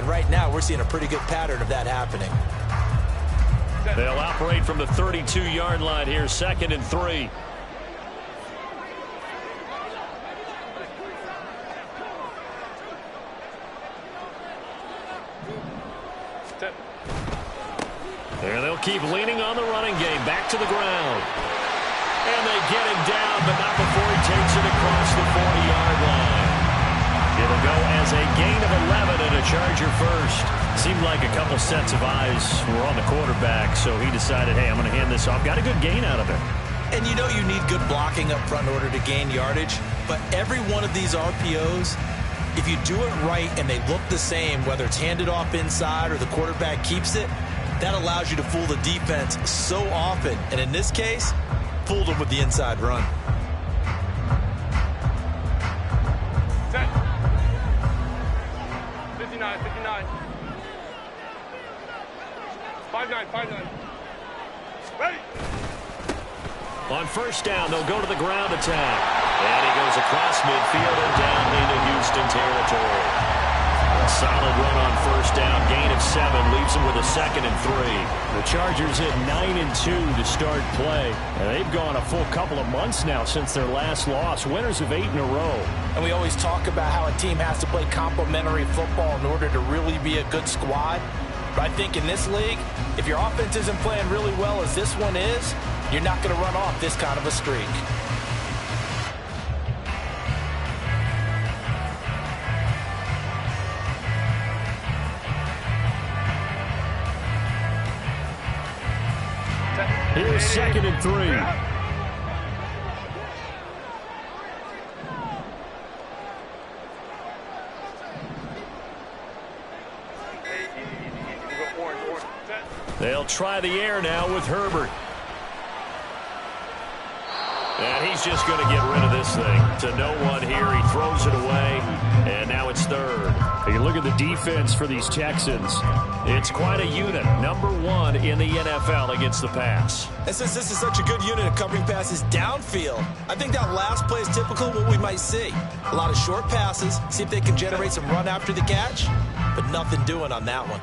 And right now, we're seeing a pretty good pattern of that happening. They'll operate from the 32-yard line here, 2nd and 3. There they'll keep leaning on the running game. Back to the ground. And they get him down, but not before he takes it across the 40-yard line. It'll go as a gain of 11 and a Charger first. Seemed like a couple sets of eyes were on the quarterback, so he decided, hey, I'm going to hand this off. Got a good gain out of it. And you know you need good blocking up front in order to gain yardage, but every one of these RPOs, if you do it right and they look the same, whether it's handed off inside or the quarterback keeps it, that allows you to fool the defense so often. And in this case, fooled them with the inside run. Set. 59, 59. 5-9, 5-9. Ready. On first down, they'll go to the ground attack. And he goes across midfield and down into Houston territory. A solid run on first down. Gain of 7 leaves him with a 2nd and 3. The Chargers at 9-2 to start play. And they've gone a full couple of months now since their last loss. Winners of 8 in a row. And we always talk about how a team has to play complementary football in order to really be a good squad. But I think in this league, if your offense isn't playing really well as this one is, you're not going to run off this kind of a streak. Here's 2nd and 3. They'll try the air now with Herbert. And he's just going to get rid of this thing. To no one here. He throws it away. And now it's 3rd. You look at the defense for these Texans. It's quite a unit. Number 1 in the NFL against the pass. And since this is such a good unit of covering passes downfield, I think that last play is typical of what we might see. A lot of short passes, see if they can generate some run after the catch, but nothing doing on that one.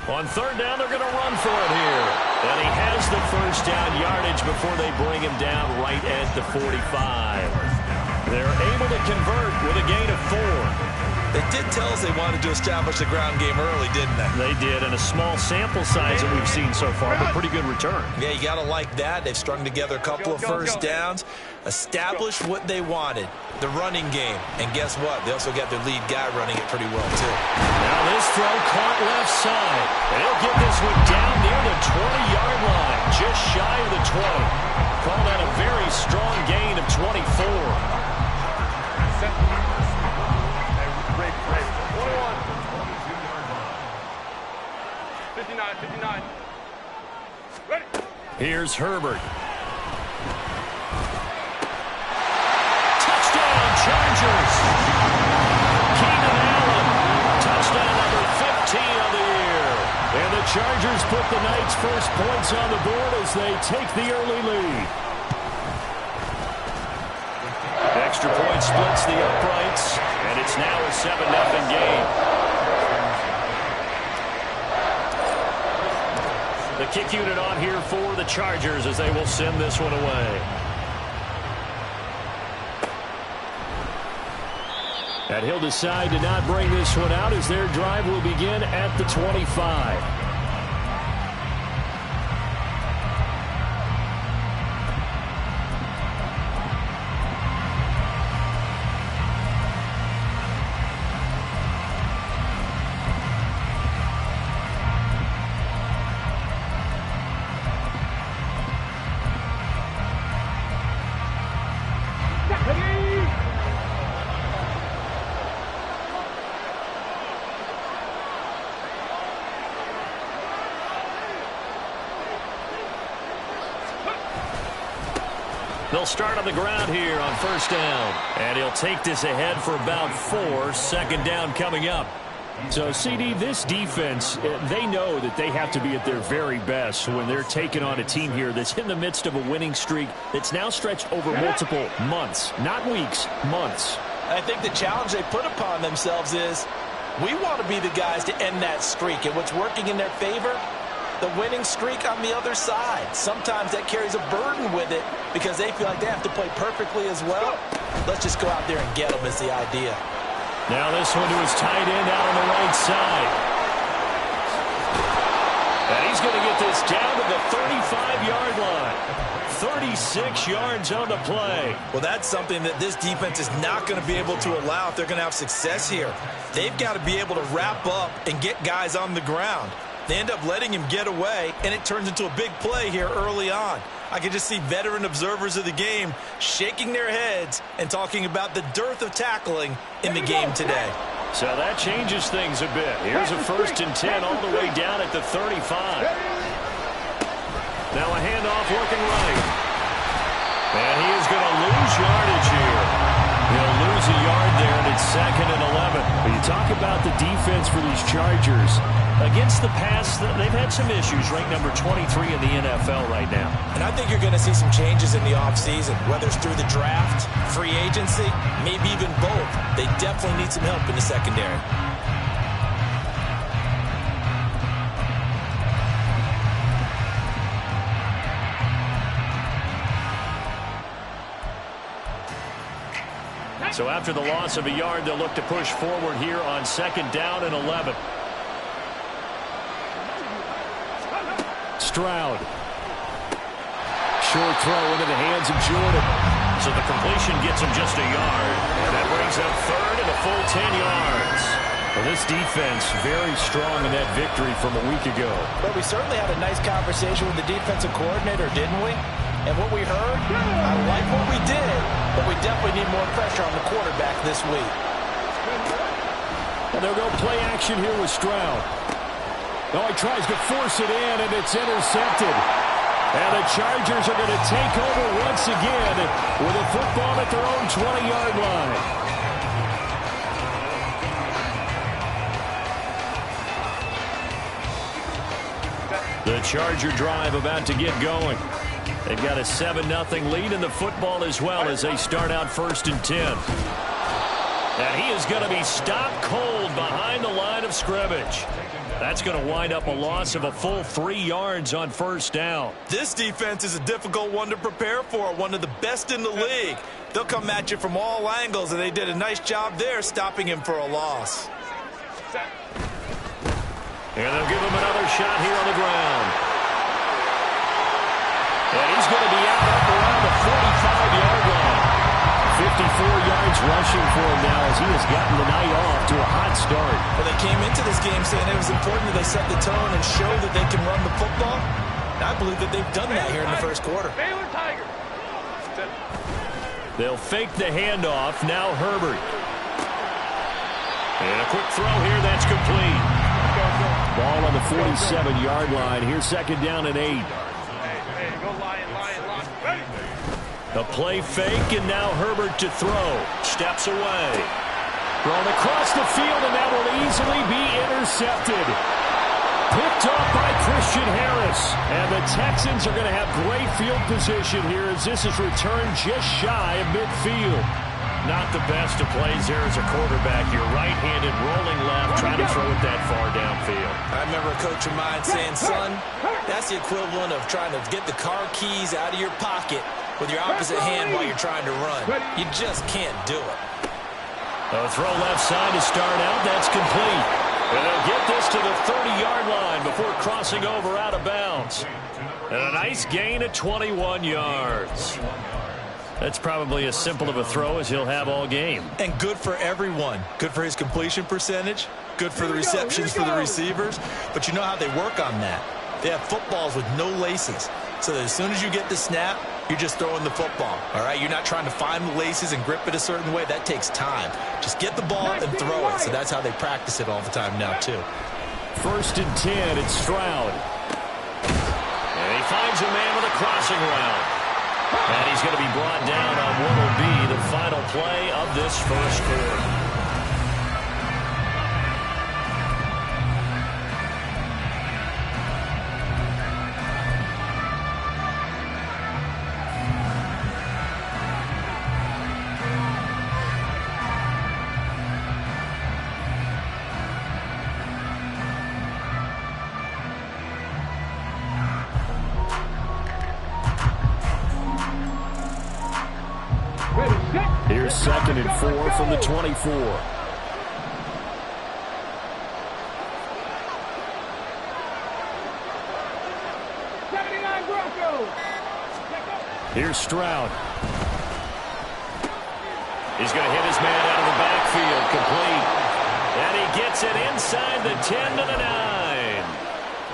On 3rd down, they're going to run for it here. And he has the first down yardage before they bring him down right at the 45. They're able to convert with a gain of 4. They did tell us they wanted to establish the ground game early, didn't they? They did, and a small sample size that we've seen so far, but pretty good return. Yeah, you got to like that. They've strung together a couple of first downs, established what they wanted, the running game. And guess what? They also got their lead guy running it pretty well, too. Now this throw caught left side. And he'll get this one down near the 20-yard line, just shy of the 20. Call that a very strong gain of 24. 59. Ready. Here's Herbert. Touchdown, Chargers. Keenan Allen. Touchdown number 15 of the year. And the Chargers put the Knights' first points on the board as they take the early lead. Extra point splits the uprights, and it's now a 7-0 game. The kick unit on here for the Chargers as they will send this one away. And he'll decide to not bring this one out as their drive will begin at the 25. They'll start on the ground here on first down. And he'll take this ahead for about 4. 2nd down coming up. So, CD, this defense, they know that they have to be at their very best when they're taking on a team here that's in the midst of a winning streak that's now stretched over multiple months. Not weeks, months. I think the challenge they put upon themselves is we want to be the guys to end that streak. And what's working in their favor? The winning streak on the other side. Sometimes that carries a burden with it because they feel like they have to play perfectly as well. Let's just go out there and get them is the idea. Now this one to his tight end out on the right side. And he's going to get this down to the 35-yard line. 36 yards on the play. Well, that's something that this defense is not going to be able to allow if they're going to have success here. They've got to be able to wrap up and get guys on the ground. They end up letting him get away, and it turns into a big play here early on. I can just see veteran observers of the game shaking their heads and talking about the dearth of tackling in the game today. So that changes things a bit. Here's a 1st and 10 all the way down at the 35. Now a handoff working right. And he is going to lose yardage here. He'll lose a yard there, and it's 2nd and 11. But you talk about the defense for these Chargers. Against the pass, they've had some issues, ranked number 23 in the NFL right now. And I think you're going to see some changes in the offseason, whether it's through the draft, free agency, maybe even both. They definitely need some help in the secondary. So after the loss of a yard, they'll look to push forward here on 2nd down and 11. Stroud. Short throw into the hands of Jordan. So the completion gets him just a yard. And that brings up 3rd and a full 10 yards. Well, this defense very strong in that victory from a week ago. But we certainly had a nice conversation with the defensive coordinator, didn't we? And what we heard, I like what we did, but we definitely need more pressure on the quarterback this week. And they'll go play action here with Stroud. Oh, he tries to force it in, and it's intercepted. And the Chargers are going to take over once again with a football at their own 20-yard line. The Charger drive about to get going. They've got a 7-0 lead in the football as well as they start out 1st and 10. And he is going to be stopped cold behind the line of scrimmage. That's going to wind up a loss of a full 3 yards on 1st down. This defense is a difficult one to prepare for, one of the best in the league. They'll come at you from all angles, and they did a nice job there stopping him for a loss. And they'll give him another shot here on the ground. And he's going to be out up around the 45-yard line. 54 yards rushing for him now as he has gotten the night off to a hot start. Well, they came into this game saying it was important that they set the tone and show that they can run the football. And I believe that they've done that here in the 1st quarter. Baylor Tiger. They'll fake the handoff. Now Herbert. And a quick throw here that's complete. Ball on the 47-yard line. Here's 2nd down and 8. Hey, go Lion, Ready. A play fake, and now Herbert to throw. Steps away. Thrown across the field, and that will easily be intercepted. Picked off by Christian Harris. And the Texans are going to have great field position here as this is returned just shy of midfield. Not the best of plays there as a quarterback. You're right-handed, rolling left, trying to throw it that far downfield. I remember a coach of mine saying, son, that's the equivalent of trying to get the car keys out of your pocket with your opposite hand while you're trying to run. You just can't do it. A throw left side to start out. That's complete. And they'll get this to the 30-yard line before crossing over out of bounds. And a nice gain of 21 yards. That's probably as simple of a throw as he'll have all game. And good for everyone. Good for his completion percentage. Good for the receptions for the receivers. But you know how they work on that. They have footballs with no laces. So that as soon as you get the snap, you're just throwing the football. All right? You're not trying to find the laces and grip it a certain way. That takes time. Just get the ball and throw it. So that's how they practice it all the time now, too. 1st and 10, it's Stroud. And he finds a man with a crossing route. And he's going to be brought down on what will be the final play of this 1st quarter. Here's 2nd and 4 from the 24. Here's Stroud. He's going to hit his man out of the backfield, complete. And he gets it inside the 10 to the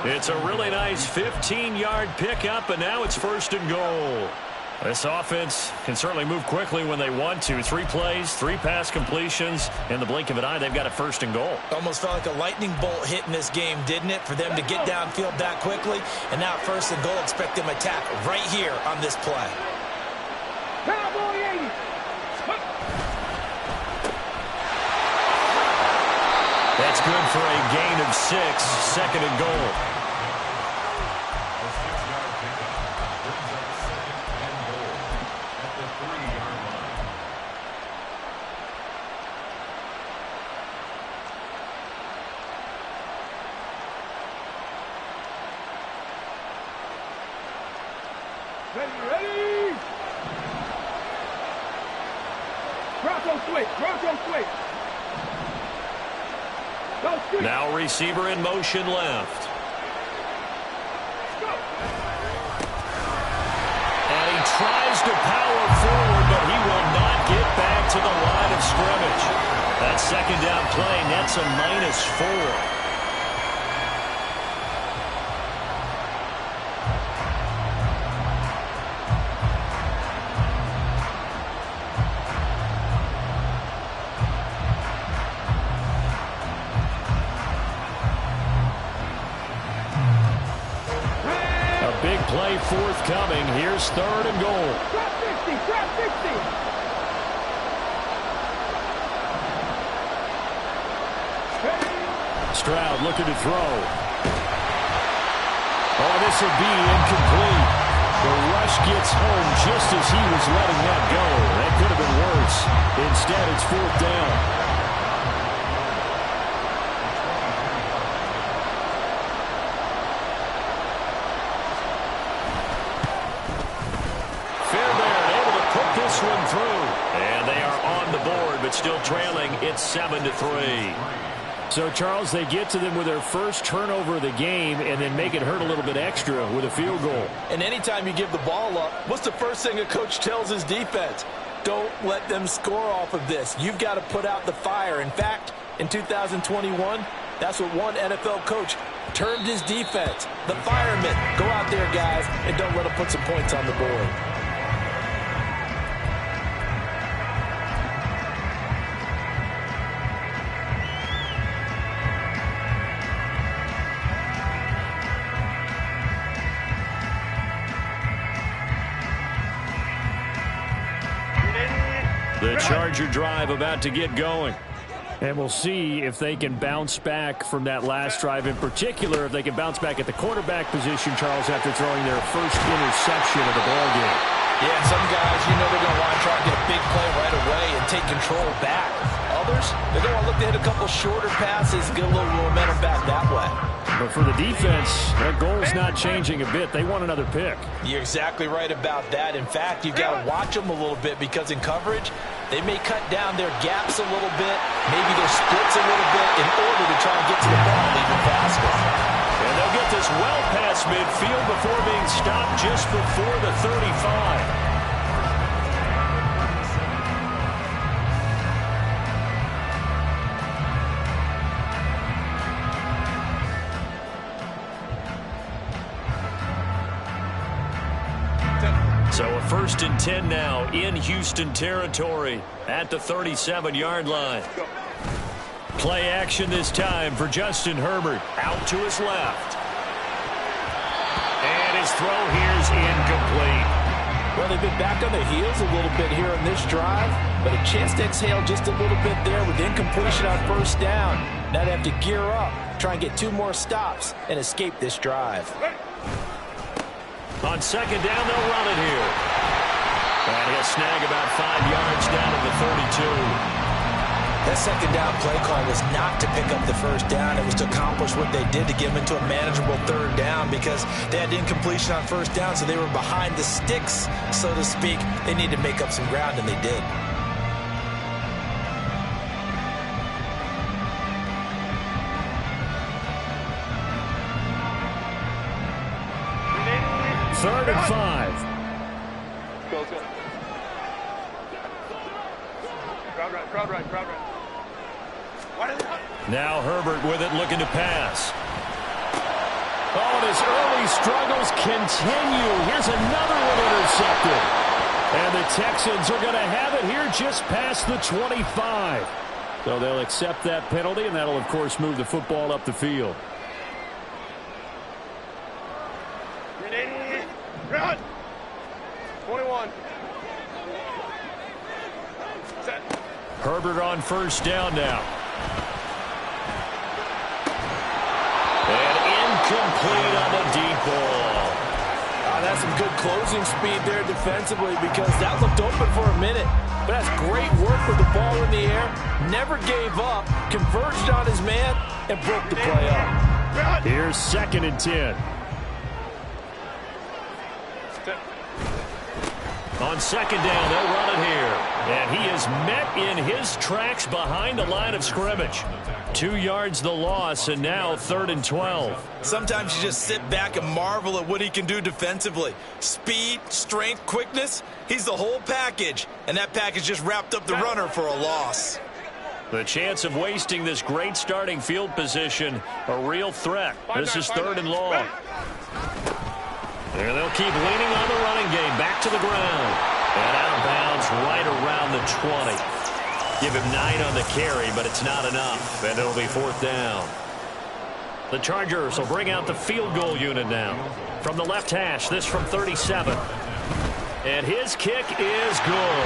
9. It's a really nice 15-yard pickup, and now it's 1st and goal. This offense can certainly move quickly when they want to. 3 plays, 3 pass completions. In the blink of an eye, they've got a 1st and goal. Almost felt like a lightning bolt hit in this game, didn't it? For them to get downfield that quickly. And now 1st and goal, expect them to attack right here on this play. That's good for a gain of 6, 2nd and goal. Ready! Bronco switch! Now receiver in motion left. And he tries to power forward, but he will not get back to the line of scrimmage. That 2nd down play nets a -4. Play forthcoming. Here's 3rd and goal. Drop 60. Stroud looking to throw. Oh, this will be incomplete. The rush gets home just as he was letting that go. That could have been worse. Instead, it's 4th down. One through, and they are on the board, but still trailing. It's 7-3. So, Charles, they get to them with their first turnover of the game and then make it hurt a little bit extra with a field goal. And anytime you give the ball up, what's the first thing a coach tells his defense? Don't let them score off of this. You've got to put out the fire. In fact, in 2021, that's what one NFL coach termed his defense. The firemen. Go out there, guys, and don't let them put some points on the board. The Charger drive about to get going. And we'll see if they can bounce back from that last drive. In particular, if they can bounce back at the quarterback position, Charles, after throwing their first interception of the ballgame. Yeah, some guys, they're going to want to try to get a big play right away and take control back. Others, they're going to look to hit a couple shorter passes, get a little momentum back that way. But for the defense, their goal's not changing a bit. They want another pick. You're exactly right about that. In fact, you've got to watch them a little bit because in coverage, they may cut down their gaps a little bit, maybe their splits a little bit in order to try and get to the ball even faster. And they'll get this well past midfield before being stopped just before the 35. So a 1st and 10 now in Houston territory at the 37-yard line. Play action this time for Justin Herbert. Out to his left. And his throw here's incomplete. Well, they've been back on their heels a little bit here in this drive, but a chance to exhale just a little bit there with incompletion on 1st down. Now they have to gear up, try and get 2 more stops, and escape this drive. On 2nd down, they'll run it here. And he'll snag about 5 yards down to the 32. That 2nd down play call was not to pick up the 1st down. It was to accomplish what they did to get them into a manageable 3rd down because they had incompletion on 1st down, so they were behind the sticks, so to speak. They needed to make up some ground, and they did. 3rd and 5. Go, go. Crowd right, crowd right, crowd right. Now Herbert with it, looking to pass. Oh, and his early struggles continue. Here's another one intercepted. And the Texans are going to have it here just past the 25. So they'll accept that penalty, and that'll, of course, move the football up the field. Run! 21. Set. Herbert on 1st down now. And incomplete on the deep ball. That's some good closing speed there defensively because that looked open for a minute. But that's great work with the ball in the air. Never gave up, converged on his man, and broke the play up. Here's 2nd and 10. On 2nd down, they'll run it here. And he is met in his tracks behind the line of scrimmage. 2 yards the loss, and now 3rd and 12. Sometimes you just sit back and marvel at what he can do defensively. Speed, strength, quickness, he's the whole package. And that package just wrapped up the runner for a loss. The chance of wasting this great starting field position, a real threat. This is 3rd and long. There they'll keep leaning on the running game. Back to the ground. And out of bounds right around the 20. Give him 9 on the carry, but it's not enough. And it'll be 4th down. The Chargers will bring out the field goal unit now. From the left hash, this from 37. And his kick is good.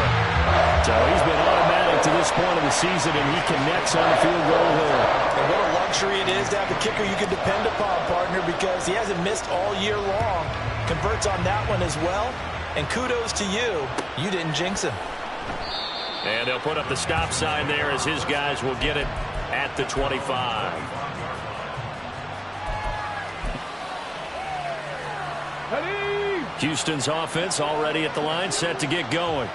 So he's been automatic to this point of the season, and he connects on the field goal here. And what a luxury it is to have a kicker you can depend upon, partner, because he hasn't missed all year long. Converts on that one as well. And kudos to you. You didn't jinx him. And they'll put up the stop sign there as his guys will get it at the 25. Houston's offense already at the line, set to get going.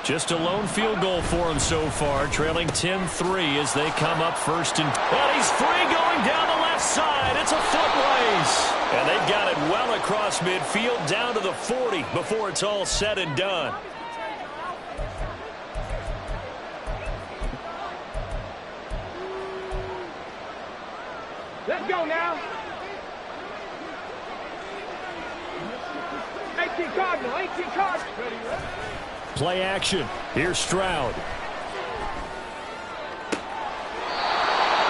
Just a lone field goal for him so far, trailing 10-3 as they come up 1st and he's free going down the left side. It's a foot race. And they've got it well across midfield down to the 40 before it's all said and done. Let's go now. 18 Cardinal, 18 Cardinal. Ready, ready. Play action. Here's Stroud.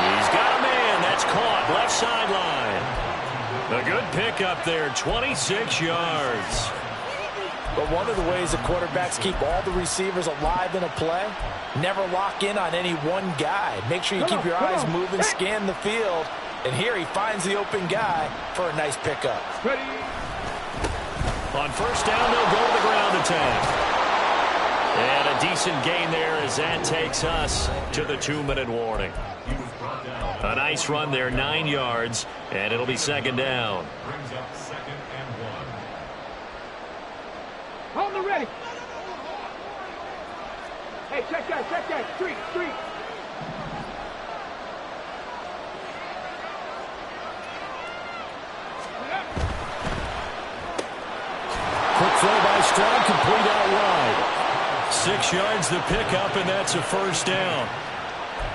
He's got a man. That's caught. Left sideline. A good pickup there. 26 yards. But one of the ways the quarterbacks keep all the receivers alive in a play, never lock in on any one guy. Make sure you keep your eyes moving, scan the field. And here he finds the open guy for a nice pickup. Ready. On 1st down, they'll go to the ground attack. And a decent gain there as that takes us to the 2-minute warning. A nice run there, 9 yards, and it'll be 2nd down. Hold the ready. Hey, check that, check that. Street, street. Quick throw by Stroud, complete out wide. 6 yards the pickup, and that's a 1st down.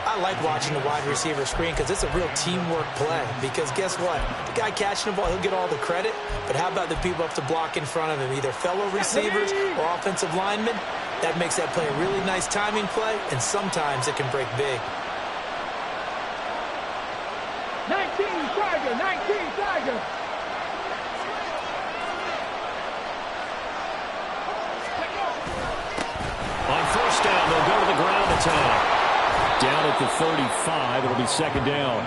I like watching the wide receiver screen because it's a real teamwork play. Because guess what? The guy catching the ball, he'll get all the credit. But how about the people up to block in front of him? Either fellow receivers or offensive linemen. That makes that play a really nice timing play, and sometimes it can break big. 19 Tiger, 19 Tiger. On 1st down, they'll go to the ground attack. Down at the 35, it'll be 2nd down.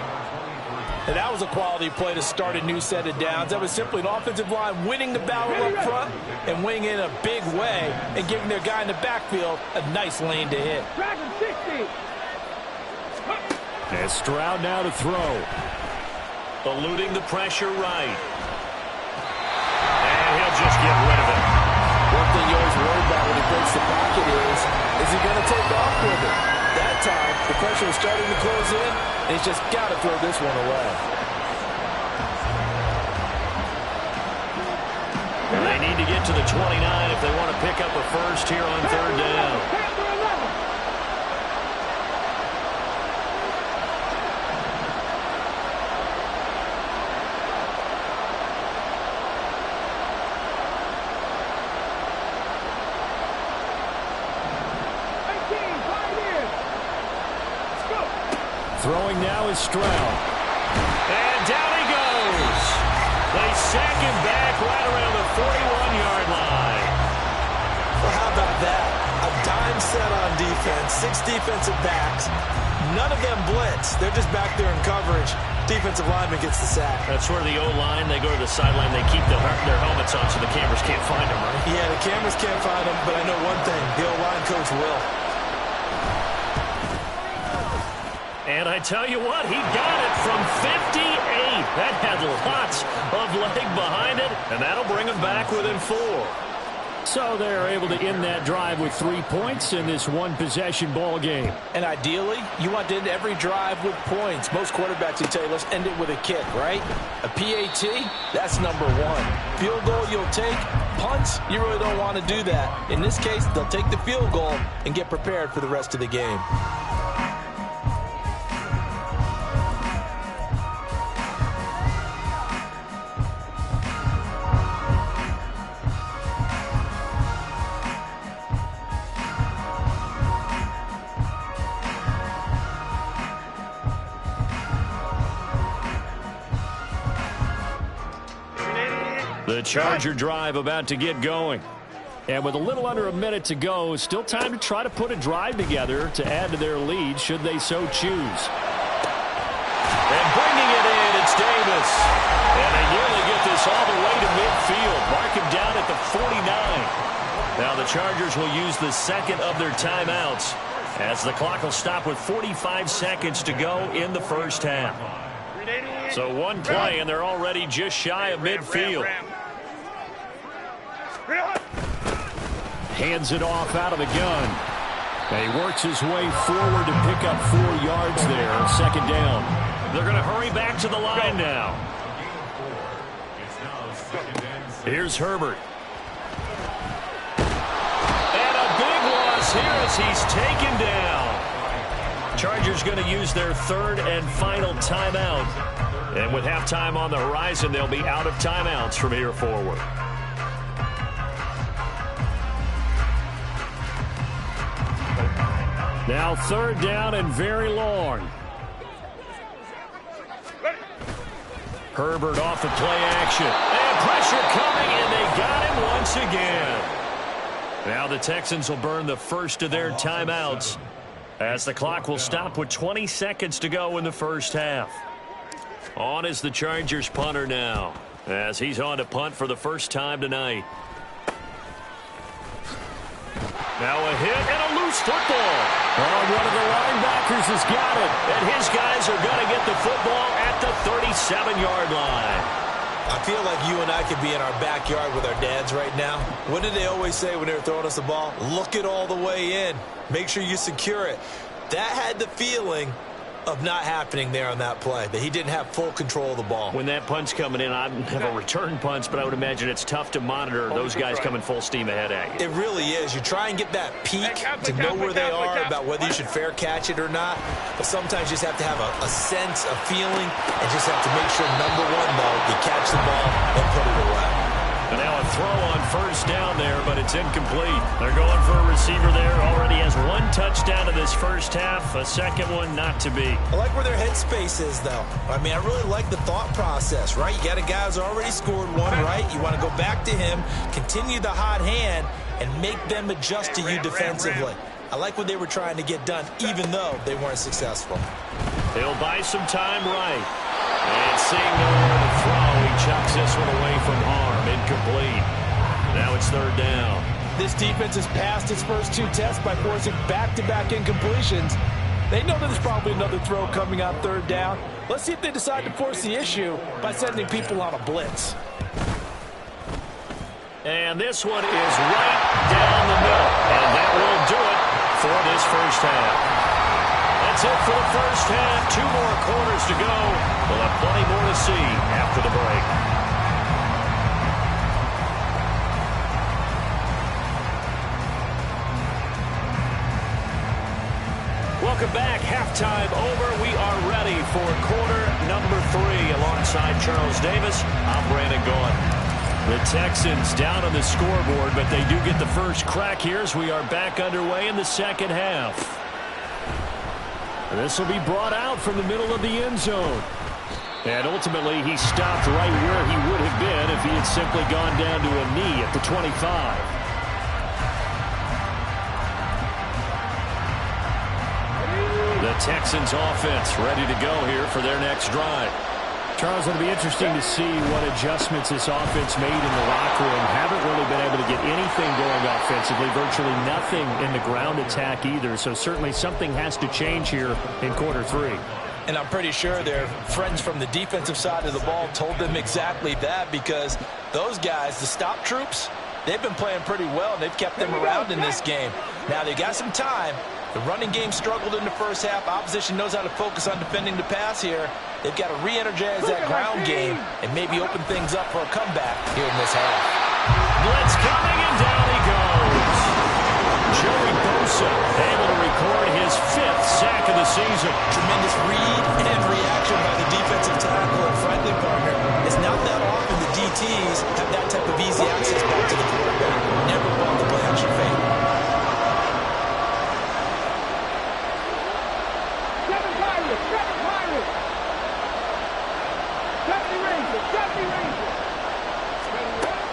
And that was a quality play to start a new set of downs. That was simply an offensive line winning the battle up front and winning in a big way and giving their guy in the backfield a nice lane to hit. Dragon 60. And Stroud now to throw. Eluding the pressure right. And he'll just get rid of it. One thing you always worry about when he breaks the pocket is he going to take off with it? That time, the pressure was starting to close in, and he's just got to throw this one away. They need to get to the 29 if they want to pick up a first here on third down. Throwing now is Stroud. And down he goes. They sack him back right around the 41-yard line. Well, how about that? A dime set on defense, 6 defensive backs. None of them blitz. They're just back there in coverage. Defensive lineman gets the sack. That's where the O-line, they go to the sideline, they keep their helmets on so the cameras can't find them, right? Yeah, the cameras can't find them, but I know one thing. The O-line coach will. And I tell you what, he got it from 58. That had lots of leg behind it, and that'll bring him back within 4. So they're able to end that drive with 3 points in this one-possession ball game. And ideally, you want to end every drive with points. Most quarterbacks will tell you, let's end it with a kick, right? A PAT, that's number 1. Field goal you'll take. Punts, you really don't want to do that. In this case, they'll take the field goal and get prepared for the rest of the game. The Charger drive about to get going. And with a little under a minute to go, still time to try to put a drive together to add to their lead should they so choose. And bringing it in, it's Davis. And they nearly get this all the way to midfield. Mark him down at the 49. Now the Chargers will use the second of their timeouts as the clock will stop with 45 seconds to go in the first half. So one play, and they're already just shy of midfield. Hands it off out of the gun. And he works his way forward to pick up 4 yards there. Second down. They're going to hurry back to the line now. Here's Herbert. And a big loss here as he's taken down. Chargers going to use their third and final timeout. And with halftime on the horizon, they'll be out of timeouts from here forward. Now third down and very long. Herbert off the play action. And pressure coming, and they got him once again. Now the Texans will burn the first of their timeouts as the clock will stop with 20 seconds to go in the first half. On is the Chargers punter now as he's on to punt for the first time tonight. Now a hit and a loose football. Oh, one of the linebackers has got it. And his guys are going to get the football at the 37-yard line. I feel like you and I could be in our backyard with our dads right now. What did they always say when they were throwing us the ball? Look it all the way in. Make sure you secure it. That had the feeling of not happening there on that play, that he didn't have full control of the ball. When that punt's coming in, I have a return punch, but I would imagine it's tough to monitor those guys coming full steam ahead at you. It really is. You try and get that peek to know where they are, about whether you should fair catch it or not, but sometimes you just have to have a sense, a feeling, and just have to make sure, number one, though, you catch the ball and put it away. And now a throw on first down there, but it's incomplete. They're going for a receiver there. Already has 1 touchdown in this first half. A second one not to be. I like where their headspace is, though. I mean, I really like the thought process, right? You got a guy who's already scored one, right? You want to go back to him, continue the hot hand, and make them adjust to you defensively. I like what they were trying to get done, even though they weren't successful. He'll buy some time right. And seeing nowhere to throw, he chucks this one away from harm. Incomplete. Now it's third down. This defense has passed its first 2 tests by forcing back-to-back incompletions. They know that there's probably another throw coming on third down. Let's see if they decide to force the issue by sending people on a blitz. And this one is right down the middle. And that will do it for this first half. That's it for the first half. 2 more quarters to go. We'll have plenty more to see after the break. Welcome back. Halftime over. We are ready for quarter number 3. Alongside Charles Davis, I'm Brandon Gaughan. The Texans down on the scoreboard, but they do get the first crack here as we are back underway in the second half. This will be brought out from the middle of the end zone. And ultimately, he stopped right where he would have been if he had simply gone down to a knee at the 25. The Texans offense ready to go here for their next drive. Charles, it'll be interesting to see what adjustments this offense made in the locker room. Haven't really been able to get anything going offensively, virtually nothing in the ground attack either. So certainly something has to change here in quarter 3. And I'm pretty sure their friends from the defensive side of the ball told them exactly that, because those guys, the stop troops, they've been playing pretty well, and they've kept them around in this game. Now, they got some time. The running game struggled in the first half. Opposition knows how to focus on defending the pass here. They've got to re-energize that ground game and maybe open things up for a comeback here in this half. Blitz coming, and down he goes. Joey Bosa able to record his 5th sack of the season. Tremendous read and reaction by the defensive tackle and friendly partner. It's not that often the DTs have that type of easy access back to the quarterback. Never bought the play action fake.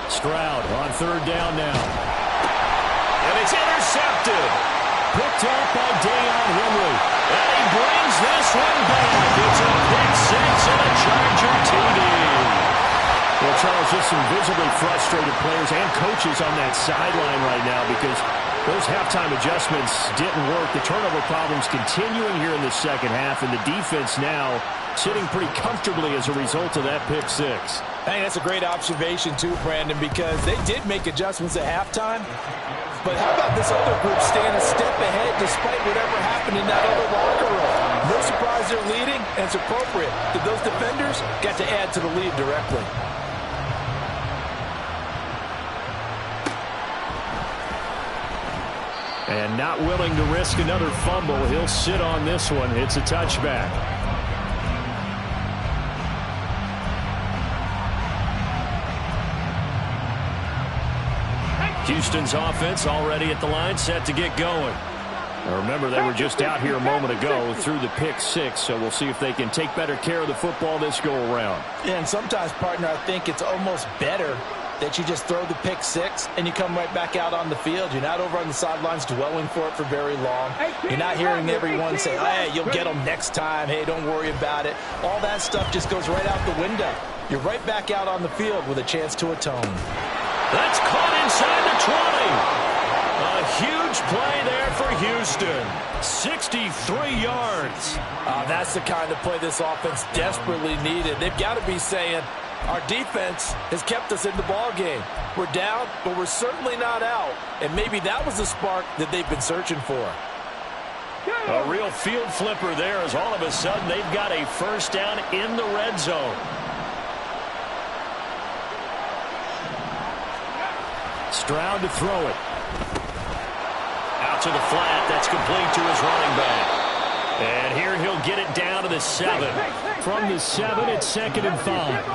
Stroud on 3rd down now. And it's intercepted. Picked up by Deion Henry. And he brings this one back. It's a pick 6 and a Charger TD. Well, Charles, just some visibly frustrated players and coaches on that sideline right now because those halftime adjustments didn't work. The turnover problems continuing here in the second half, and the defense now sitting pretty comfortably as a result of that pick 6. I think that's a great observation too, Brandon, because they did make adjustments at halftime. But how about this other group staying a step ahead despite whatever happened in that other locker room? No surprise they're leading, and it's appropriate that those defenders got to add to the lead directly. And not willing to risk another fumble, he'll sit on this one. It's a touchback. Houston's offense already at the line, set to get going. Now remember, they were just out here a moment ago through the pick 6, so we'll see if they can take better care of the football this go around. Yeah, and sometimes, partner, I think it's almost better that you just throw the pick 6 and you come right back out on the field. You're not over on the sidelines dwelling for it for very long. You're not hearing everyone say, hey, you'll get them next time. Hey, don't worry about it. All that stuff just goes right out the window. You're right back out on the field with a chance to atone. That's caught inside the 20. A huge play there for Houston. 63 yards. That's the kind of play this offense desperately needed. They've got to be saying, our defense has kept us in the ball game. We're down, but we're certainly not out. And maybe that was the spark that they've been searching for. A real field flipper there as all of a sudden they've got a first down in the red zone. Stroud to throw it. Out to the flat. That's complete to his running back. And here he'll get it down to the 7. From the 7, it's 2nd and 5.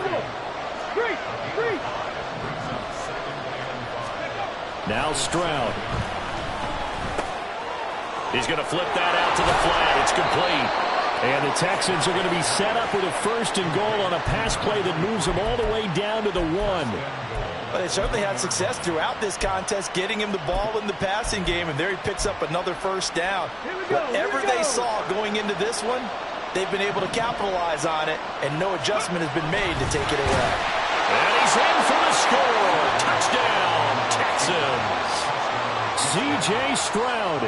Now Stroud. He's going to flip that out to the flat. It's complete. And the Texans are going to be set up with a 1st and goal on a pass play that moves them all the way down to the 1. Well, they certainly had success throughout this contest, getting him the ball in the passing game, and there he picks up another first down. Whatever they saw going into this one, they've been able to capitalize on it, and no adjustment has been made to take it away. And he's in for the score. Touchdown, Texans. C.J. Stroud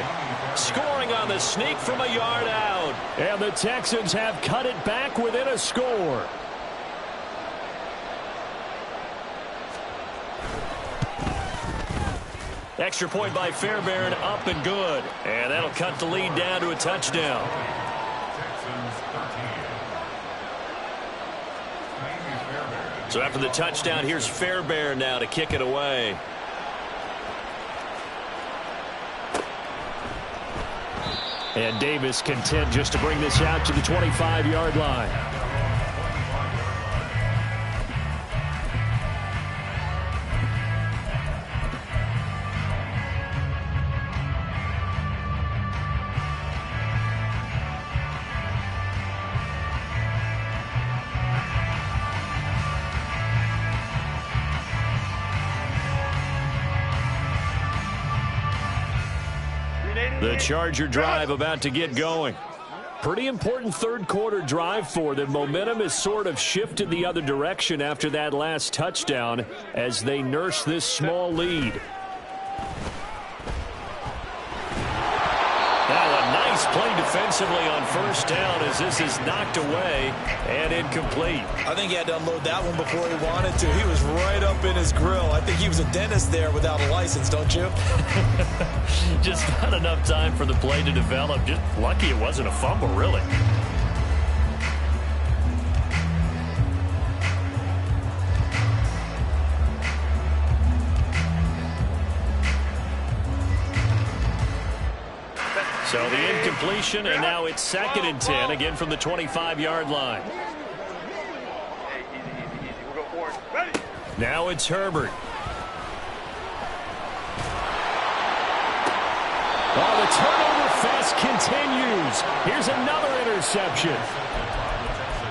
scoring on the sneak from a yard out. And the Texans have cut it back within a score. Extra point by Fairbairn, up and good. And that'll cut the lead down to a touchdown. So after the touchdown, here's Fairbairn now to kick it away. And Davis content just to bring this out to the 25-yard line. The Charger drive about to get going. Pretty important third-quarter drive for them. Momentum has sort of shifted the other direction after that last touchdown as they nurse this small lead. Now a nice play defensively on first down as this is knocked away and incomplete. I think he had to unload that one before he wanted to. He was right up in his grill. I think he was a dentist there without a license, don't you? Just not enough time for the play to develop. Just lucky it wasn't a fumble, really. So the incompletion, and now it's 2nd and 10, again from the 25-yard line. Now it's Herbert. Oh, the turnover fest continues. Here's another interception.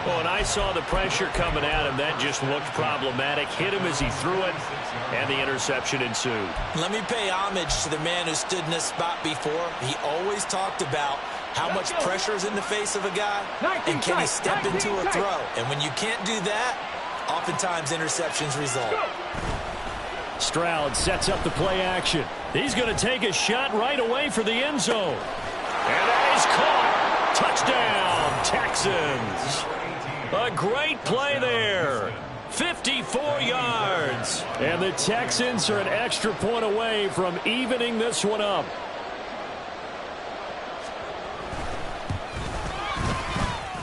Well, when I saw the pressure coming at him, that just looked problematic. Hit him as he threw it, and the interception ensued. Let me pay homage to the man who stood in this spot before. He always talked about how much pressure is in the face of a guy, and can he step into a throw. And when you can't do that, oftentimes interceptions result. Stroud sets up the play action. He's going to take a shot right away for the end zone. And that is caught. Touchdown, Texans. A great play there. 54 yards. And the Texans are an extra point away from evening this one up.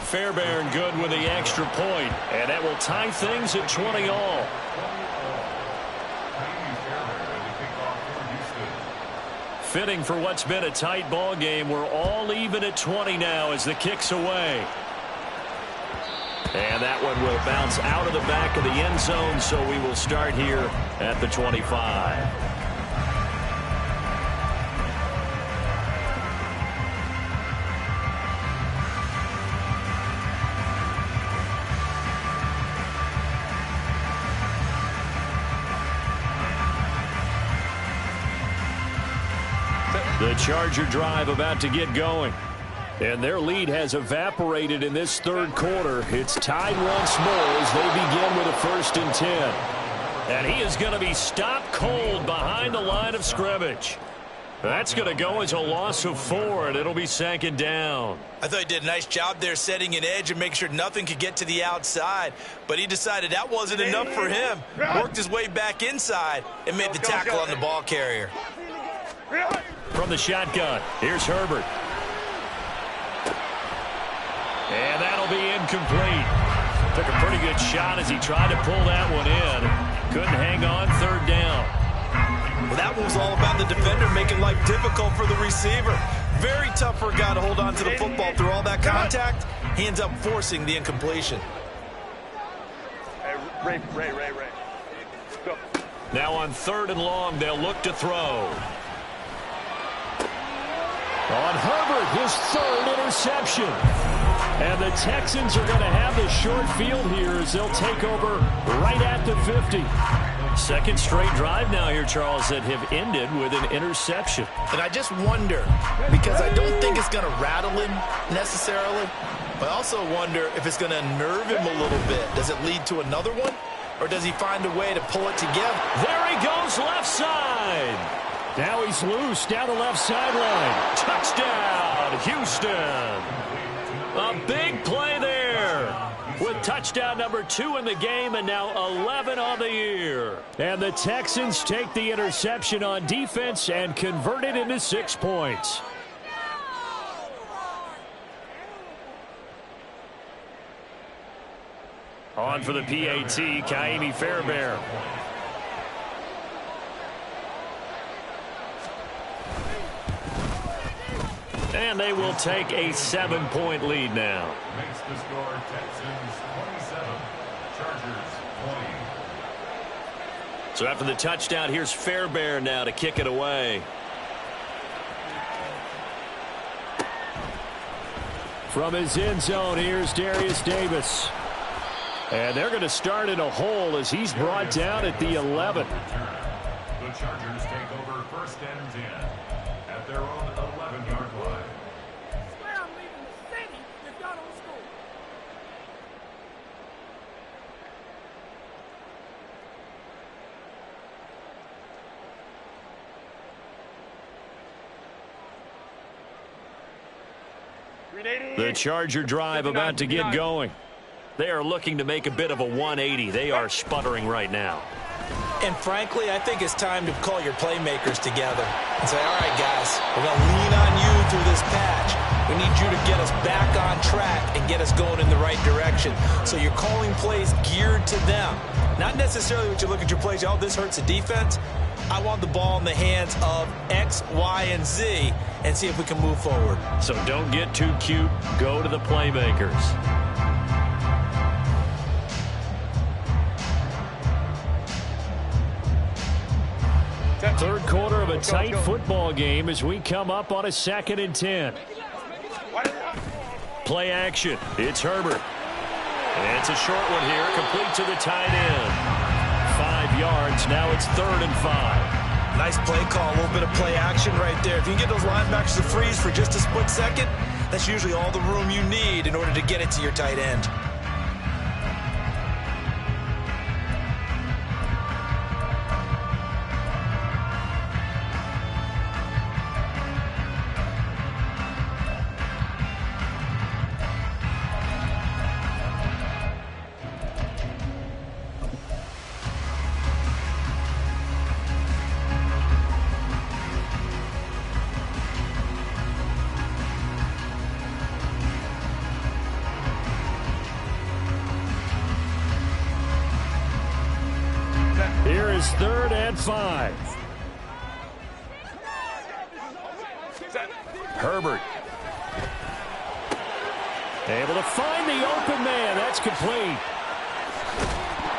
Fairbairn good with the extra point. And that will tie things at 20 all. Fitting for what's been a tight ball game. We're all even at 20 now as the kick's away. And that one will bounce out of the back of the end zone, so we will start here at the 25. The Charger drive about to get going. And their lead has evaporated in this third quarter. It's tied once more as they begin with a 1st and 10. And he is going to be stopped cold behind the line of scrimmage. That's going to go as a loss of 4, and it'll be 2nd down. I thought he did a nice job there setting an edge and making sure nothing could get to the outside. But he decided that wasn't enough for him. Worked his way back inside and made the tackle on the ball carrier. From the shotgun, here's Herbert. And that'll be incomplete. Took a pretty good shot as he tried to pull that one in. Couldn't hang on, 3rd down. Well, that one was all about the defender making life difficult for the receiver. Very tough for a guy to hold on to the football through all that contact. He ends up forcing the incompletion. Ray. Go. Now on 3rd and long, they'll look to throw. On Herbert, his 3rd interception. And the Texans are going to have the short field here as they'll take over right at the 50. 2nd straight drive now here, Charles, that have ended with an interception. And I just wonder, because I don't think it's going to rattle him necessarily, but I also wonder if it's going to unnerve him a little bit. Does it lead to another one, or does he find a way to pull it together? There he goes, left side. Now he's loose down the left sideline. Touchdown, Houston. A big play there with touchdown number 2 in the game and now 11 on the year. And the Texans take the interception on defense and convert it into 6 points. On for the PAT, Kaimi Fairbairn. And they will take a 7-point lead now. Makes the score Texans 27, Chargers 20. So after the touchdown, here's Fairbairn now to kick it away. From his end zone, here's Darius Davis. And they're going to start in a hole as he's brought down at the 11. The Chargers take over 1st and 10 at their own 11-yard line. I swear I'm leaving the city if y'all don't score. The Charger drive about to get going. They are looking to make a bit of a 180. They are sputtering right now. And frankly, I think it's time to call your playmakers together and say, all right, guys, we're going to lean on you through this patch. We need you to get us back on track and get us going in the right direction. So you're calling plays geared to them. Not necessarily what you look at your plays, oh, this hurts the defense. I want the ball in the hands of X, Y, and Z and see if we can move forward. So don't get too cute. Go to the playmakers. Third quarter of a tight football game as we come up on a 2nd and 10. Play action. It's Herbert. And it's a short one here, complete to the tight end. 5 yards. Now it's 3rd and 5. Nice play call, a little bit of play action right there. If you can get those linebackers to freeze for just a split second, that's usually all the room you need in order to get it to your tight end. Here is 3rd and 5. Herbert. Able to find the open man. That's complete.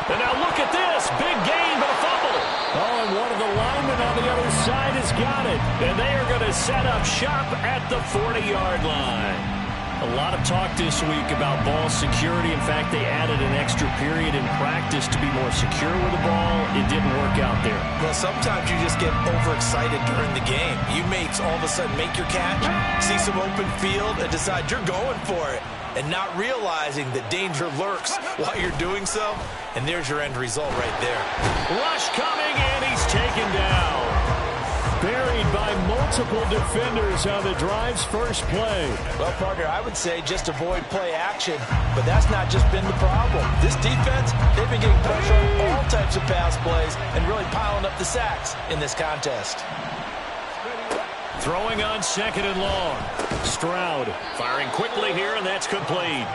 And now look at this. Big gain, but a fumble. Oh, and one of the linemen on the other side has got it. And they are going to set up shop at the 40-yard line. A lot of talk this week about ball security. In fact, they added an extra period in practice to be more secure with the ball. It didn't work out there. Well, sometimes you just get overexcited during the game. You may all of a sudden make your catch, see some open field, and decide you're going for it, and not realizing that danger lurks while you're doing so. And there's your end result right there. Rush coming, and he's taken down. Buried by multiple defenders on the drive's first play. Well, partner, I would say just avoid play action, but that's not just been the problem. This defense, they've been getting pressure on all types of pass plays and really piling up the sacks in this contest. Throwing on 2nd and long. Stroud firing quickly here, and that's complete.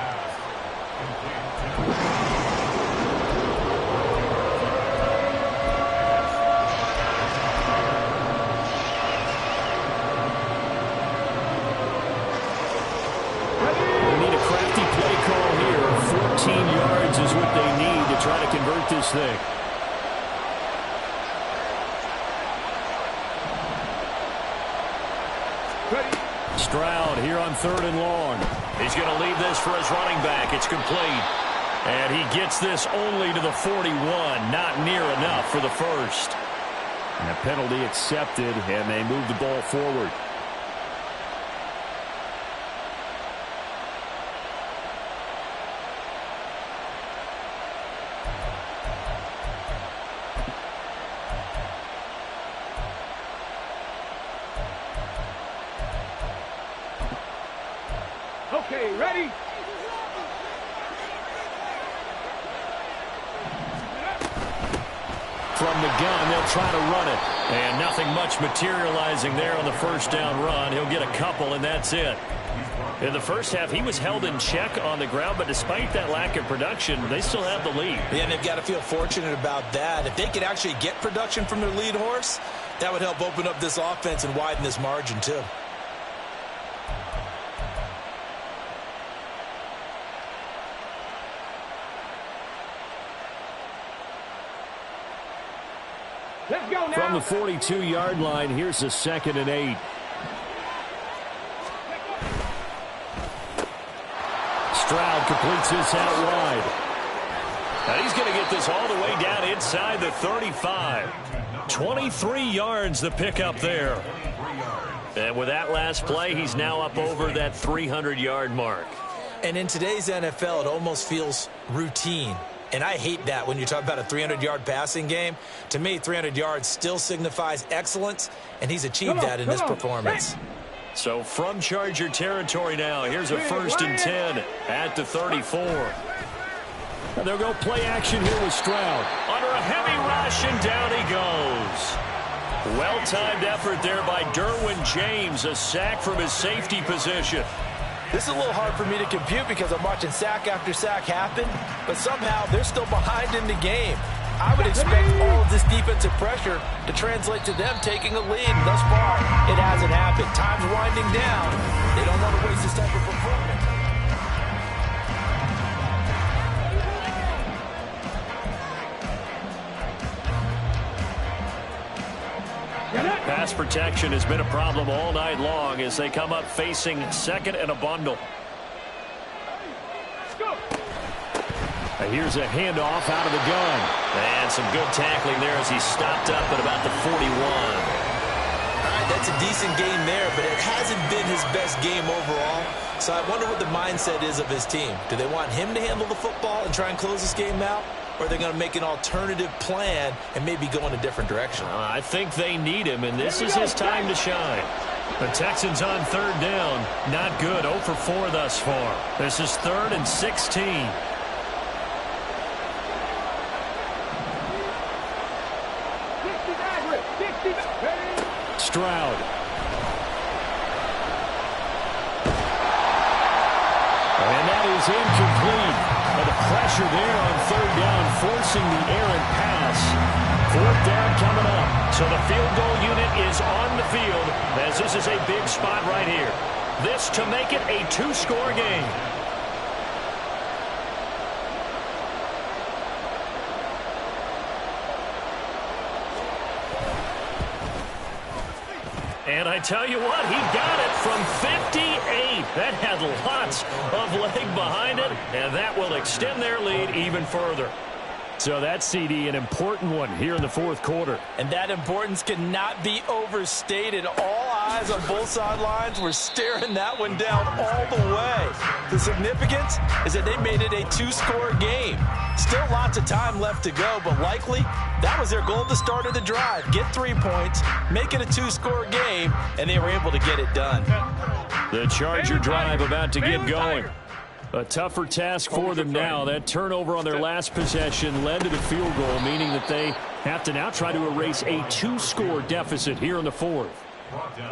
Try to convert this thing. Stroud here on 3rd and long. He's going to leave this for his running back. It's complete. And he gets this only to the 41. Not near enough for the first. And a penalty accepted, and they move the ball forward. Okay, ready? From the gun, they'll try to run it. And nothing much materializing there on the first down run. He'll get a couple, and that's it. In the first half, he was held in check on the ground, but despite that lack of production, they still have the lead. Yeah, and they've got to feel fortunate about that. If they could actually get production from their lead horse, that would help open up this offense and widen this margin, too. Let's go now. From the 42-yard line, here's a 2nd and 8. Stroud completes this out wide. And he's going to get this all the way down inside the 35. 23 yards the pickup there. And with that last play, he's now up over that 300-yard mark. And in today's NFL, it almost feels routine. And I hate that when you talk about a 300-yard passing game. To me, 300 yards still signifies excellence, and he's achieved that in this performance. So from Charger territory now, here's a 1st and 10 at the 34. And they'll go play action here with Stroud. Under a heavy rush, and down he goes. Well-timed effort there by Derwin James, a sack from his safety position. This is a little hard for me to compute because I'm watching sack after sack happen, but somehow they're still behind in the game. I would expect all of this defensive pressure to translate to them taking a lead. And thus far, it hasn't happened. Time's winding down. They don't want to waste this type of performance. Pass protection has been a problem all night long as they come up facing 2nd and a bundle. And here's a handoff out of the gun. And some good tackling there as he stopped up at about the 41. All right, that's a decent game there, but it hasn't been his best game overall. So I wonder what the mindset is of his team. Do they want him to handle the football and try and close this game out? Or are they going to make an alternative plan and maybe go in a different direction? I think they need him, and this is his time to shine. The Texans on 3rd down. Not good. 0 for 4 thus far. This is 3rd and 16. Stroud. And that is incomplete. And the pressure there on 3rd down, forcing the errant pass. 4th down coming up. So the field goal unit is on the field as this is a big spot right here. This to make it a 2-score game. And I tell you what, he got it from 58. That had lots of leg behind it, and that will extend their lead even further. So that CD, an important one here in the 4th quarter. And that importance cannot be overstated. All eyes on both sidelines were staring that one down all the way. The significance is that they made it a 2-score game. Still lots of time left to go, but likely that was their goal at the start of the drive. Get 3 points, make it a 2-score game, and they were able to get it done. The Charger drive about to get going. A tougher task for them now. That turnover on their last possession led to the field goal, meaning that they have to now try to erase a 2-score deficit here in the 4th.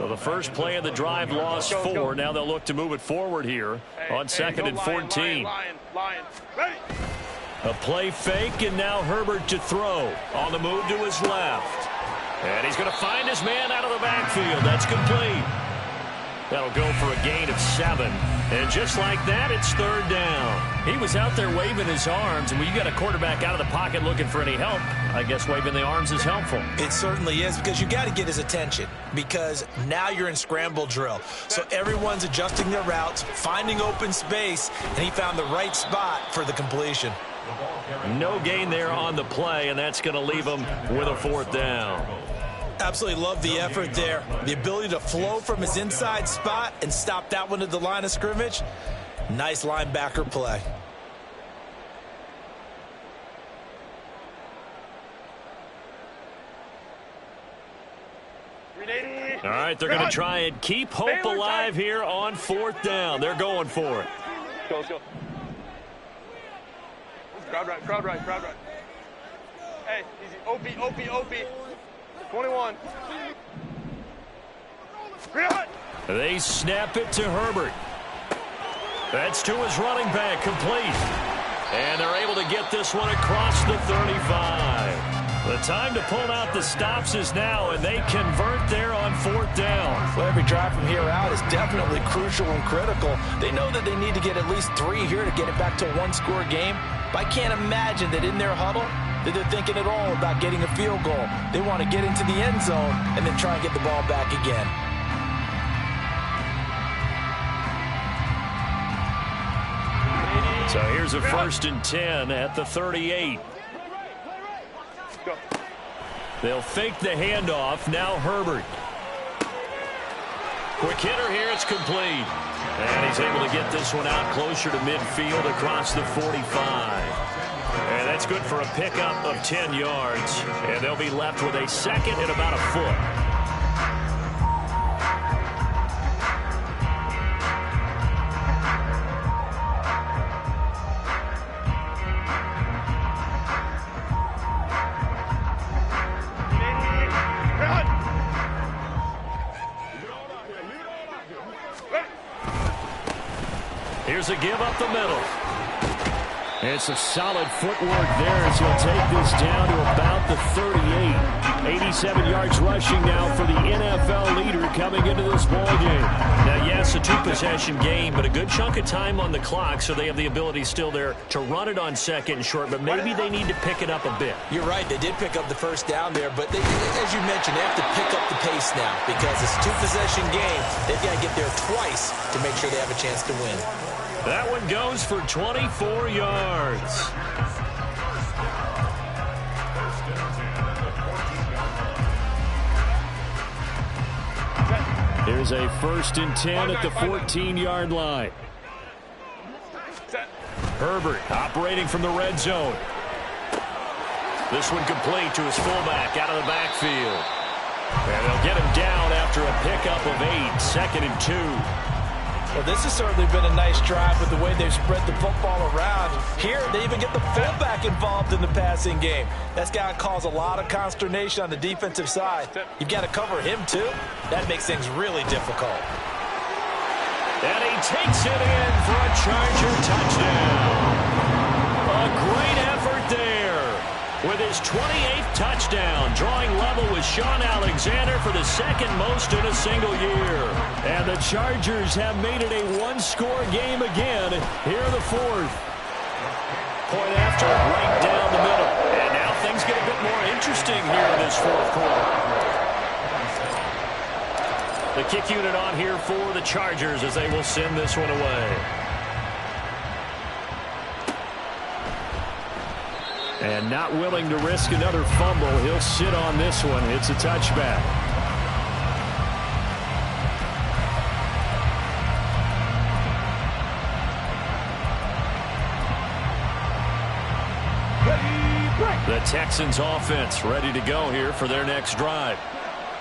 Well, the first play of the drive lost 4. Now they'll look to move it forward here on 2nd and 14. A play fake, and now Herbert to throw. On the move to his left. And he's going to find his man out of the backfield. That's complete. That'll go for a gain of 7. And just like that, it's 3rd down. He was out there waving his arms, and when you got a quarterback out of the pocket looking for any help, I guess waving the arms is helpful. It certainly is, because you got to get his attention, because now you're in scramble drill. So everyone's adjusting their routes, finding open space, and he found the right spot for the completion. No gain there on the play, and that's going to leave him with a 4th down. Absolutely love the effort there. The ability to flow from his inside spot and stop that one at the line of scrimmage. Nice linebacker play. All right, they're going to try and keep hope alive here on 4th down. They're going for it. Let's go. Crowd right. Hey, easy. OP. 21. They snap it to Herbert. That's to his running back, complete. And they're able to get this one across the 35. The time to pull out the stops is now, and they convert there on 4th down. Well, every drive from here out is definitely crucial and critical. They know that they need to get at least 3 here to get it back to a 1-score game. But I can't imagine that in their huddle, that they're thinking at all about getting a field goal. They want to get into the end zone and then try and get the ball back again. So here's a 1st and 10 at the 38. They'll fake the handoff. Now Herbert. Quick hitter here. It's complete. And he's able to get this one out closer to midfield across the 45. And that's good for a pickup of 10 yards. And they'll be left with a 2nd and about a foot. Here's a give up the middle. It's a solid footwork there as he'll take this down to about the 38. 87 yards rushing now for the NFL leader coming into this ballgame. Now, yes, a 2-possession game, but a good chunk of time on the clock, so they have the ability still there to run it on 2nd and short, but maybe they need to pick it up a bit. You're right. They did pick up the 1st down there, but as you mentioned, they have to pick up the pace now because it's a 2-possession game. They've got to get there twice to make sure they have a chance to win. That one goes for 24 yards. Here's a 1st and 10 at the 14-yard line. Herbert operating from the red zone. This one complete to his fullback out of the backfield. And they'll get him down after a pickup of 8, 2nd and 2. Well, this has certainly been a nice drive with the way they've spread the football around. Here, they even get the fullback involved in the passing game. That's got to cause a lot of consternation on the defensive side. You've got to cover him, too. That makes things really difficult. And he takes it in for a Charger touchdown. A great effort there with his 28th touchdown, drawing level with Sean Alexander for the 2nd most in a single year. And the Chargers have made it a 1-score game again here in the 4th. Point after, right down the middle. And now things get a bit more interesting here in this 4th quarter. The kick unit on here for the Chargers as they will send this one away. And not willing to risk another fumble, he'll sit on this one. It's a touchback. The Texans offense ready to go here for their next drive.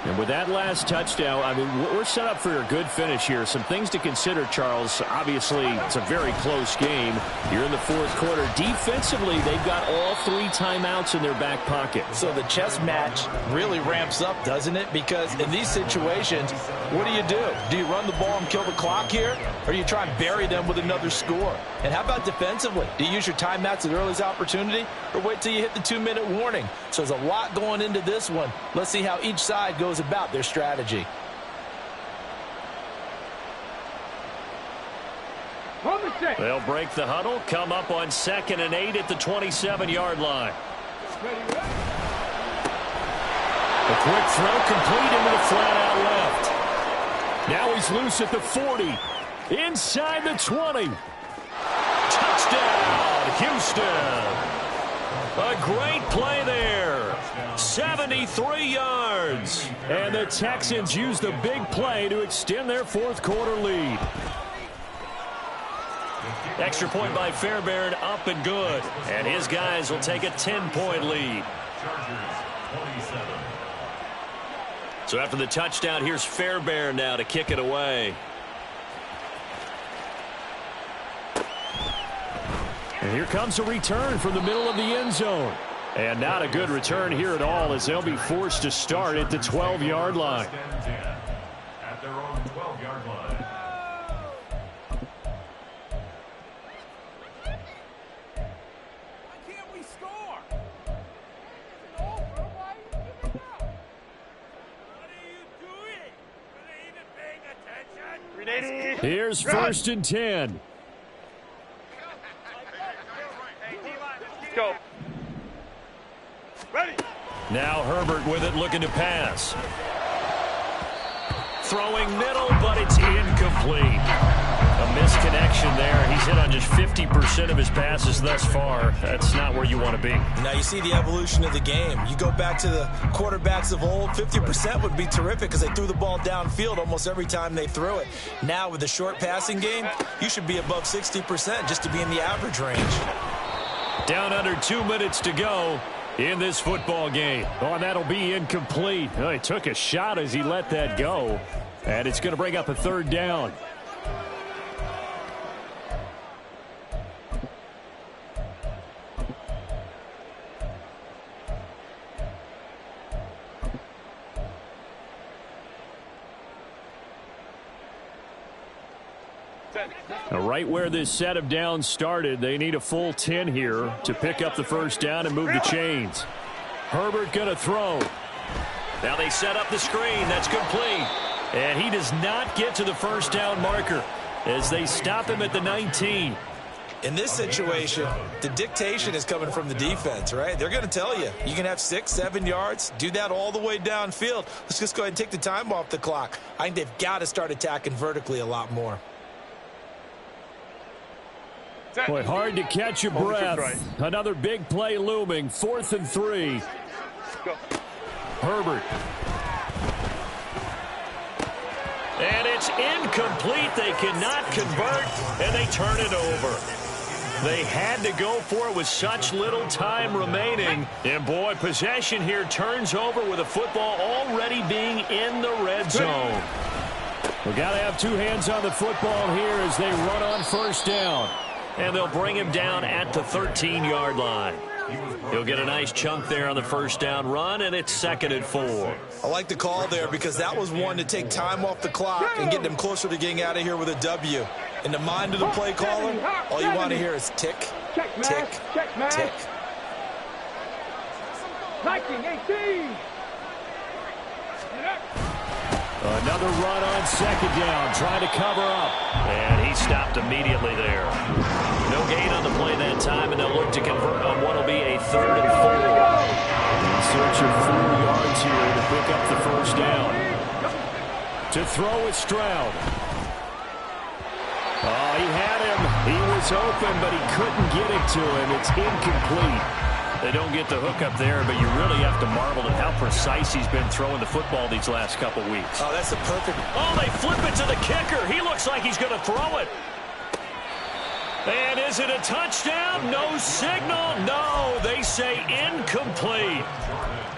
And with that last touchdown, I mean, we're set up for a good finish here. Some things to consider, Charles. Obviously, it's a very close game. You're in the 4th quarter. Defensively, they've got all 3 timeouts in their back pocket. So the chess match really ramps up, doesn't it? Because in these situations, what do? Do you run the ball and kill the clock here? Or do you try and bury them with another score? And how about defensively? Do you use your timeouts at earliest opportunity? Or wait till you hit the 2-minute warning? So there's a lot going into this one. Let's see how each side goes about their strategy. They'll break the huddle, come up on 2nd and 8 at the 27-yard line. A quick throw complete into the flat out left. Now he's loose at the 40. Inside the 20. Touchdown, Houston. A great play there. 73 yards. And the Texans use the big play to extend their 4th quarter lead. Extra point by Fairbairn, up and good. And his guys will take a 10-point lead. So after the touchdown, here's Fairbairn now to kick it away. And here comes a return from the middle of the end zone. And not a good return here at all as they'll be forced to start at the 12-yard line. At their own 12-yard line. Why can't we score? It's over. Why are you giving up? What are you doing? Are they even paying attention? Here's 1st and 10. Go. Ready. Now Herbert with it, looking to pass. Throwing middle, but it's incomplete. A misconnection there. He's hit on just 50% of his passes thus far. That's not where you want to be. Now you see the evolution of the game. You go back to the quarterbacks of old, 50% would be terrific because they threw the ball downfield almost every time they threw it. Now with the short passing game, you should be above 60% just to be in the average range. Down under 2 minutes to go in this football game. Oh, and that'll be incomplete. Oh, he took a shot as he let that go. And it's going to bring up a third down. Now, right where this set of downs started, they need a full 10 here to pick up the first down and move the chains. Herbert going to throw. Now they set up the screen. That's complete. And he does not get to the first down marker as they stop him at the 19. In this situation, the dictation is coming from the defense, right? They're going to tell you, you can have 6, 7 yards, do that all the way downfield. Let's just go ahead and take the time off the clock. I think they've got to start attacking vertically a lot more. Boy, hard to catch your breath. Another big play looming. 4th and 3. Go. Herbert. And it's incomplete. They cannot convert, and they turn it over. They had to go for it with such little time remaining. And, boy, possession here turns over with a football already being in the red zone. We've got to have two hands on the football here as they run on first down. And they'll bring him down at the 13-yard line. He'll get a nice chunk there on the first down run, and it's 2nd and 4. I like the call there because that was one to take time off the clock and get them closer to getting out of here with a W. In the mind of the play caller, all you want to hear is tick, tick, tick. 19-18. Another run on 2nd down, trying to cover up. And he stopped immediately there. No gain on the play that time, and they'll look to convert on what will be a 3rd and 4. In search of 4 yards here to pick up the first down. To throw is Stroud. Oh, he had him. He was open, but he couldn't get it to him. It's incomplete. They don't get the hook up there, but you really have to marvel at how precise he's been throwing the football these last couple weeks. Oh, that's a perfect. Oh, they flip it to the kicker. He looks like he's going to throw it. And is it a touchdown? No signal. No, they say incomplete.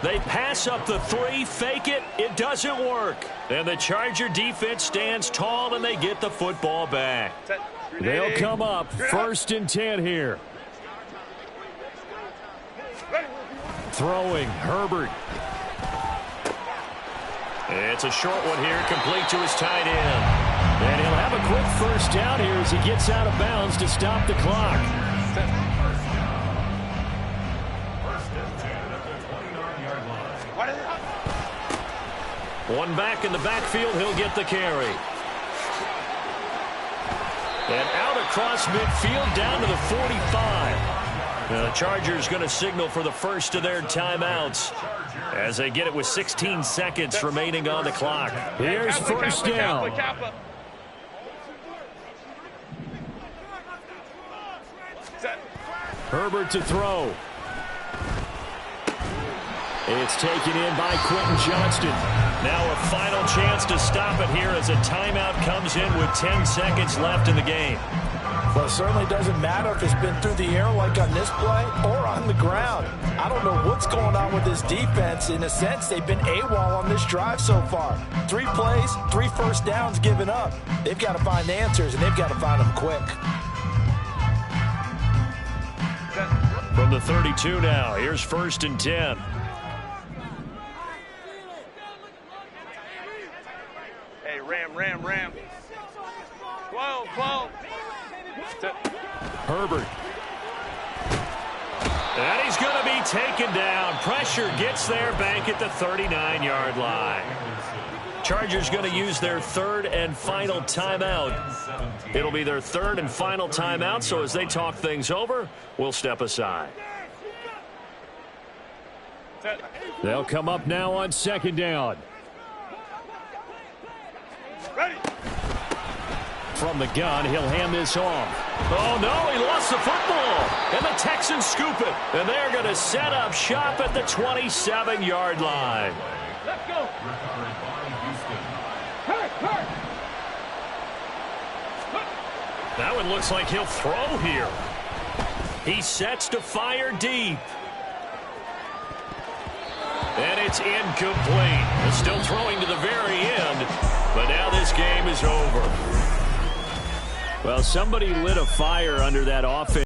They pass up the 3, fake it. It doesn't work. And the Charger defense stands tall, and they get the football back. They'll come up 1st and 10 here. Throwing, Herbert. It's a short one here, complete to his tight end. And he'll have a quick first down here as he gets out of bounds to stop the clock. One back in the backfield, he'll get the carry. And out across midfield down to the 45. The Chargers going to signal for the first of their timeouts as they get it with 16 seconds remaining on the clock. Here's first down. Herbert to throw. It's taken in by Quentin Johnston. Now a final chance to stop it here as a timeout comes in with 10 seconds left in the game. Well, it certainly doesn't matter if it's been through the air like on this play or on the ground. I don't know what's going on with this defense. In a sense, they've been AWOL on this drive so far. 3 plays, 3 first downs given up. They've got to find answers, and they've got to find them quick. From the 32 now, here's 1st and 10. Hey, Ram. 12. Herbert. And he's going to be taken down. Pressure gets there back at the 39-yard line. Chargers going to use their 3rd and final timeout. It'll be their 3rd and final timeout, so as they talk things over, we'll step aside. They'll come up now on second down. Ready. From the gun, he'll hand this off. Oh, no, he lost the football. And the Texans scoop it. And they're going to set up shop at the 27-yard line. Let's go. Recovered by Houston. Hurt. That one looks like he'll throw here. He sets to fire deep. And it's incomplete. Still throwing to the very end. But now this game is over. Well, somebody lit a fire under that offense.